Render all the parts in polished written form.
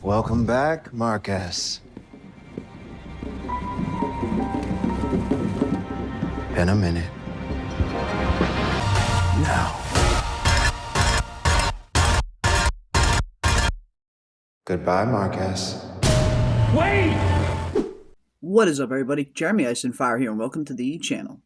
Welcome back, Marcus. Been a minute. Now. Goodbye, Marcus. Wait! What is up, everybody? Jeremy Icenfire here, and welcome to the channel.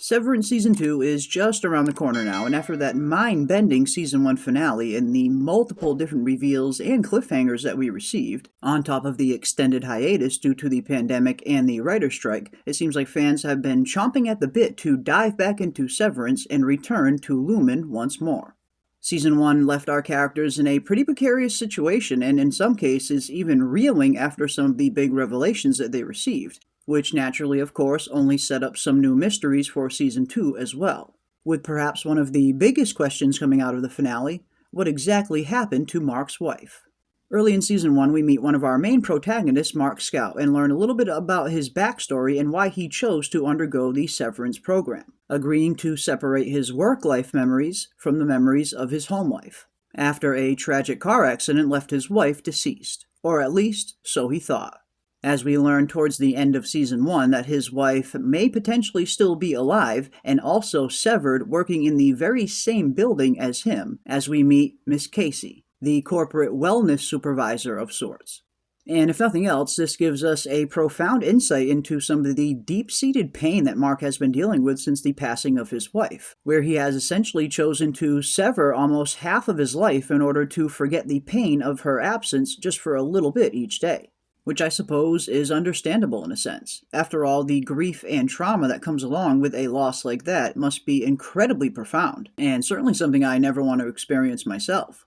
Severance Season 2 is just around the corner now, and after that mind-bending Season 1 finale and the multiple different reveals and cliffhangers that we received, on top of the extended hiatus due to the pandemic and the writer's strike, it seems like fans have been chomping at the bit to dive back into Severance and return to Lumen once more. Season 1 left our characters in a pretty precarious situation, and in some cases even reeling after some of the big revelations that they received, which naturally, of course, only set up some new mysteries for Season 2 as well, with perhaps one of the biggest questions coming out of the finale: what exactly happened to Mark's wife? Early in Season 1, we meet one of our main protagonists, Mark Scout, and learn a little bit about his backstory and why he chose to undergo the Severance program, agreeing to separate his work-life memories from the memories of his home life, after a tragic car accident left his wife deceased, or at least, so he thought. As we learn towards the end of Season 1 that his wife may potentially still be alive and also severed, working in the very same building as him, as we meet Miss Casey, the corporate wellness supervisor of sorts. And if nothing else, this gives us a profound insight into some of the deep-seated pain that Mark has been dealing with since the passing of his wife, where he has essentially chosen to sever almost half of his life in order to forget the pain of her absence just for a little bit each day. Which I suppose is understandable in a sense. After all, the grief and trauma that comes along with a loss like that must be incredibly profound, and certainly something I never want to experience myself.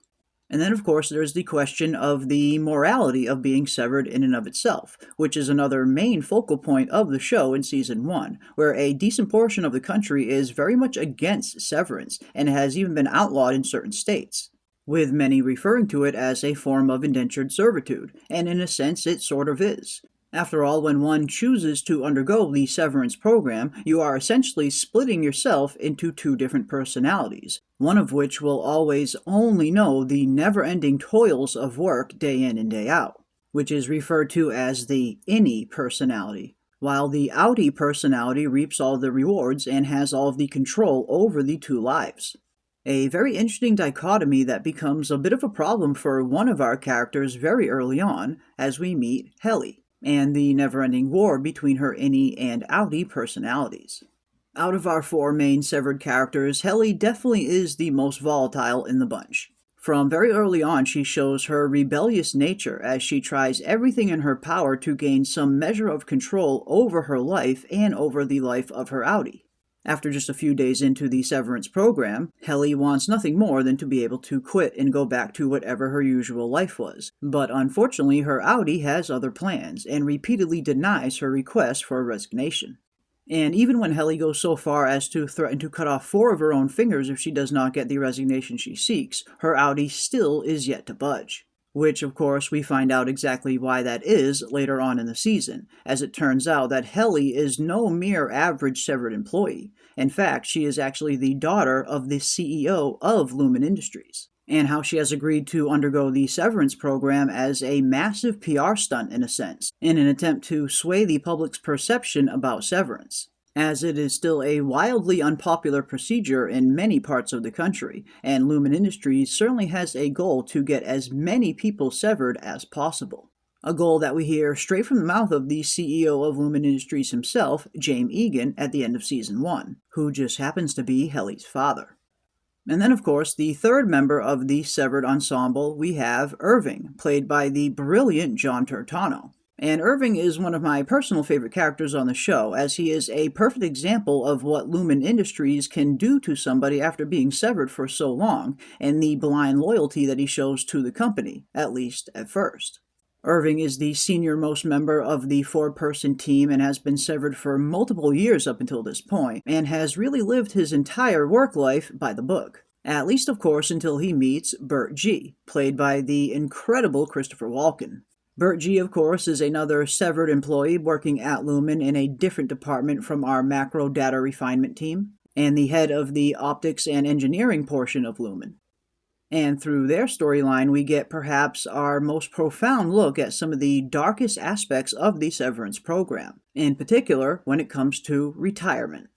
And then, of course, there's the question of the morality of being severed in and of itself, which is another main focal point of the show in Season 1, where a decent portion of the country is very much against severance, and has even been outlawed in certain states, with many referring to it as a form of indentured servitude, and in a sense it sort of is. After all, when one chooses to undergo the severance program, you are essentially splitting yourself into two different personalities, one of which will always only know the never-ending toils of work day in and day out, which is referred to as the Innie personality, while the Outie personality reaps all the rewards and has all of the control over the two lives. A very interesting dichotomy that becomes a bit of a problem for one of our characters very early on, as we meet Heli, and the never-ending war between her Innie and Outie personalities. Out of our four main severed characters, Heli definitely is the most volatile in the bunch. From very early on, she shows her rebellious nature as she tries everything in her power to gain some measure of control over her life and over the life of her Outie. After just a few days into the Severance program, Heli wants nothing more than to be able to quit and go back to whatever her usual life was. But unfortunately, her Outie has other plans, and repeatedly denies her request for a resignation. And even when Heli goes so far as to threaten to cut off 4 of her own fingers if she does not get the resignation she seeks, her Outie still is yet to budge. Which, of course, we find out exactly why that is later on in the season, as it turns out that Heli is no mere average severed employee. In fact, she is actually the daughter of the CEO of Lumen Industries, and how she has agreed to undergo the Severance program as a massive PR stunt in a sense, in an attempt to sway the public's perception about Severance, as it is still a wildly unpopular procedure in many parts of the country, and Lumen Industries certainly has a goal to get as many people severed as possible. A goal that we hear straight from the mouth of the CEO of Lumen Industries himself, James Egan, at the end of Season 1, who just happens to be Heli's father. And then, of course, the third member of the severed ensemble, we have Irving, played by the brilliant John Turturro. And Irving is one of my personal favorite characters on the show, as he is a perfect example of what Lumen Industries can do to somebody after being severed for so long, and the blind loyalty that he shows to the company, at least at first. Irving is the senior-most member of the 4-person team and has been severed for multiple years up until this point, and has really lived his entire work life by the book. At least, of course, until he meets Bert G., played by the incredible Christopher Walken. Bert G., of course, is another severed employee working at Lumen in a different department from our macro data refinement team, and the head of the optics and engineering portion of Lumen. And through their storyline, we get perhaps our most profound look at some of the darkest aspects of the Severance program, in particular when it comes to retirement.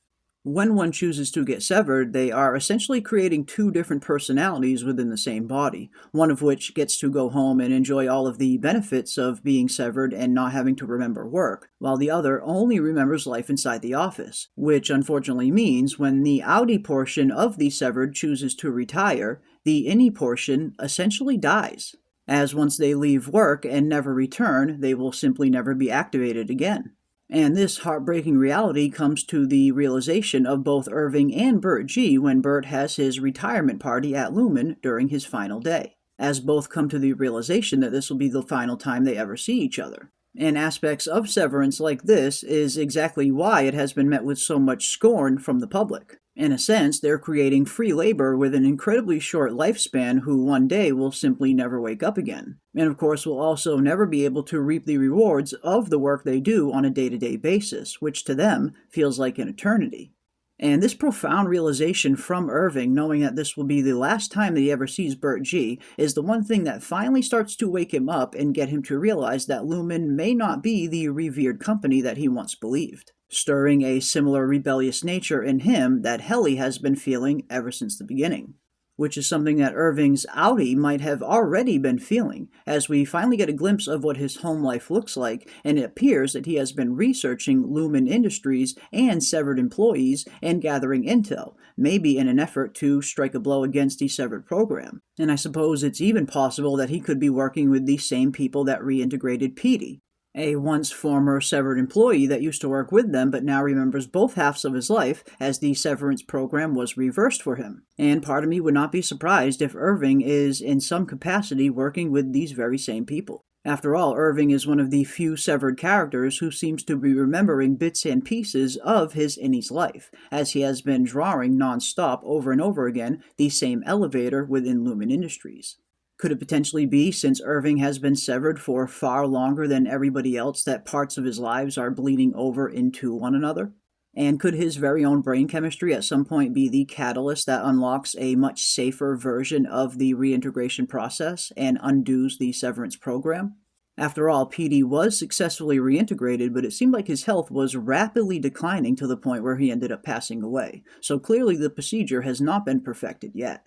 When one chooses to get severed, they are essentially creating two different personalities within the same body, one of which gets to go home and enjoy all of the benefits of being severed and not having to remember work, while the other only remembers life inside the office, which unfortunately means when the Outie portion of the severed chooses to retire, the Innie portion essentially dies, as once they leave work and never return, they will simply never be activated again. And this heartbreaking reality comes to the realization of both Irving and Bert G when Bert has his retirement party at Lumen during his final day, as both come to the realization that this will be the final time they ever see each other. And aspects of Severance like this is exactly why it has been met with so much scorn from the public. In a sense, they're creating free labor with an incredibly short lifespan who one day will simply never wake up again. And of course will also never be able to reap the rewards of the work they do on a day-to-day basis, which to them feels like an eternity. And this profound realization from Irving, knowing that this will be the last time that he ever sees Bert G, is the one thing that finally starts to wake him up and get him to realize that Lumen may not be the revered company that he once believed, stirring a similar rebellious nature in him that Heli has been feeling ever since the beginning, which is something that Irving's Outie might have already been feeling, as we finally get a glimpse of what his home life looks like, and it appears that he has been researching Lumen Industries and severed employees and gathering intel, maybe in an effort to strike a blow against the severed program. And I suppose it's even possible that he could be working with the same people that reintegrated Petey, a once former severed employee that used to work with them but now remembers both halves of his life as the severance program was reversed for him. And part of me would not be surprised if Irving is in some capacity working with these very same people. After all, Irving is one of the few severed characters who seems to be remembering bits and pieces of his Innie's life, as he has been drawing non-stop over and over again the same elevator within Lumen Industries. Could it potentially be, since Irving has been severed for far longer than everybody else, that parts of his lives are bleeding over into one another? And could his very own brain chemistry at some point be the catalyst that unlocks a much safer version of the reintegration process and undoes the severance program? After all, PD was successfully reintegrated, but it seemed like his health was rapidly declining to the point where he ended up passing away, so clearly the procedure has not been perfected yet.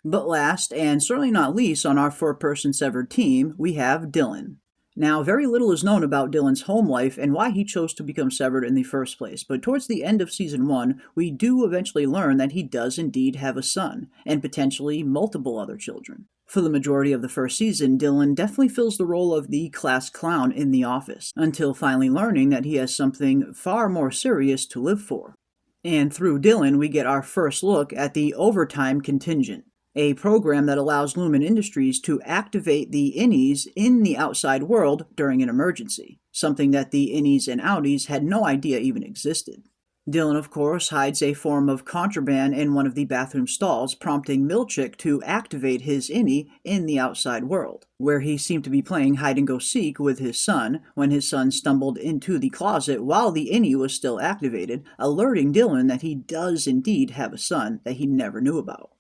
But last, and certainly not least on our four-person severed team, we have Dylan. Now, very little is known about Dylan's home life and why he chose to become severed in the first place, but towards the end of Season 1, we do eventually learn that he does indeed have a son, and potentially multiple other children. For the majority of the first season, Dylan definitely fills the role of the class clown in the office, until finally learning that he has something far more serious to live for. And through Dylan, we get our first look at the overtime contingent, a program that allows Lumen Industries to activate the Innies in the outside world during an emergency, something that the Innies and Outies had no idea even existed. Dylan, of course, hides a form of contraband in one of the bathroom stalls, prompting Milchick to activate his Innie in the outside world, where he seemed to be playing hide-and-go-seek with his son when his son stumbled into the closet while the Innie was still activated, alerting Dylan that he does indeed have a son that he never knew about.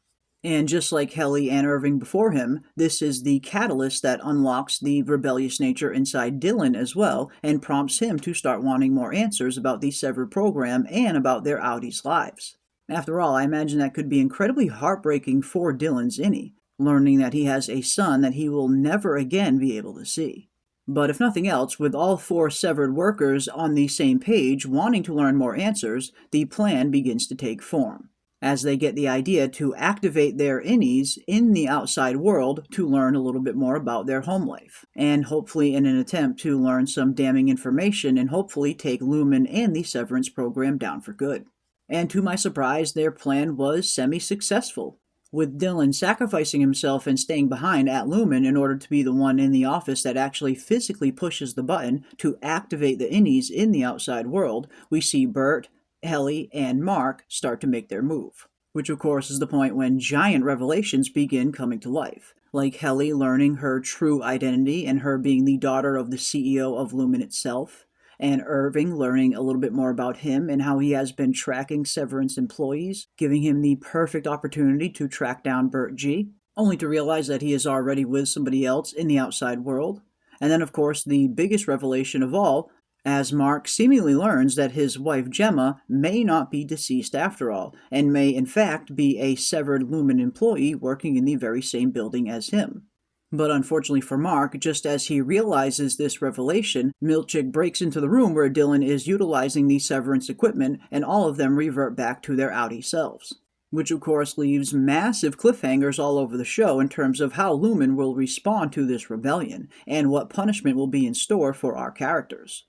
And just like Heli and Irving before him, this is the catalyst that unlocks the rebellious nature inside Dylan as well, and prompts him to start wanting more answers about the severed program and about their Outies' lives. After all, I imagine that could be incredibly heartbreaking for Dylan's Innie, learning that he has a son that he will never again be able to see. But if nothing else, with all four severed workers on the same page wanting to learn more answers, the plan begins to take form, as they get the idea to activate their Innies in the outside world to learn a little bit more about their home life, and hopefully in an attempt to learn some damning information and hopefully take Lumen and the Severance program down for good. And to my surprise, their plan was semi-successful, with Dylan sacrificing himself and staying behind at Lumen in order to be the one in the office that actually physically pushes the button to activate the Innies in the outside world. We see Bert, Heli, and Mark start to make their move, which of course is the point when giant revelations begin coming to life, like Heli learning her true identity and her being the daughter of the CEO of Lumen itself, and Irving learning a little bit more about him and how he has been tracking Severance employees, giving him the perfect opportunity to track down Bert G. only to realize that he is already with somebody else in the outside world. And then, of course, the biggest revelation of all, as Mark seemingly learns that his wife Gemma may not be deceased after all, and may in fact be a severed Lumen employee working in the very same building as him. But unfortunately for Mark, just as he realizes this revelation, Milchick breaks into the room where Dylan is utilizing the Severance equipment, and all of them revert back to their Outie selves. Which of course leaves massive cliffhangers all over the show in terms of how Lumen will respond to this rebellion, and what punishment will be in store for our characters,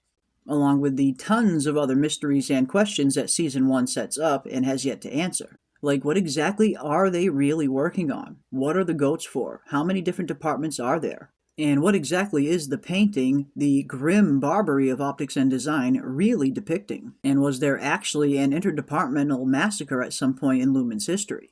along with the tons of other mysteries and questions that Season 1 sets up and has yet to answer. Like, what exactly are they really working on? What are the goats for? How many different departments are there? And what exactly is the painting, the grim barbarity of optics and design, really depicting? And was there actually an interdepartmental massacre at some point in Lumen's history?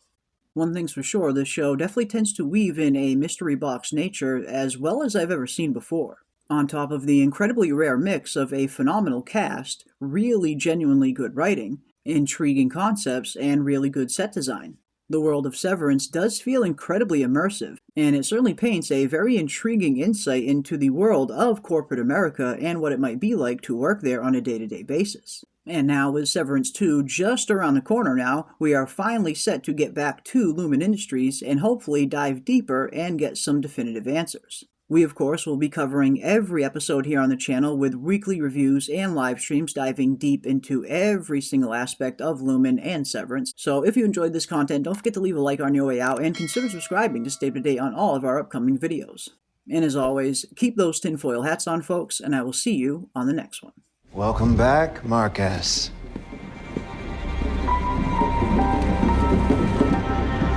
One thing's for sure, this show definitely tends to weave in a mystery box nature as well as I've ever seen before. On top of the incredibly rare mix of a phenomenal cast, really genuinely good writing, intriguing concepts, and really good set design. The world of Severance does feel incredibly immersive, and it certainly paints a very intriguing insight into the world of corporate America and what it might be like to work there on a day-to-day basis. And now, with Severance 2 just around the corner now, we are finally set to get back to Lumen Industries and hopefully dive deeper and get some definitive answers. We, of course, will be covering every episode here on the channel with weekly reviews and live streams diving deep into every single aspect of Lumen and Severance. So if you enjoyed this content, don't forget to leave a like on your way out and consider subscribing to stay up to date on all of our upcoming videos. And as always, keep those tinfoil hats on, folks, and I will see you on the next one. Welcome back, Marcus.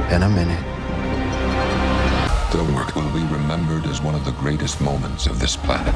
Been a minute. The work will be remembered as one of the greatest moments of this planet.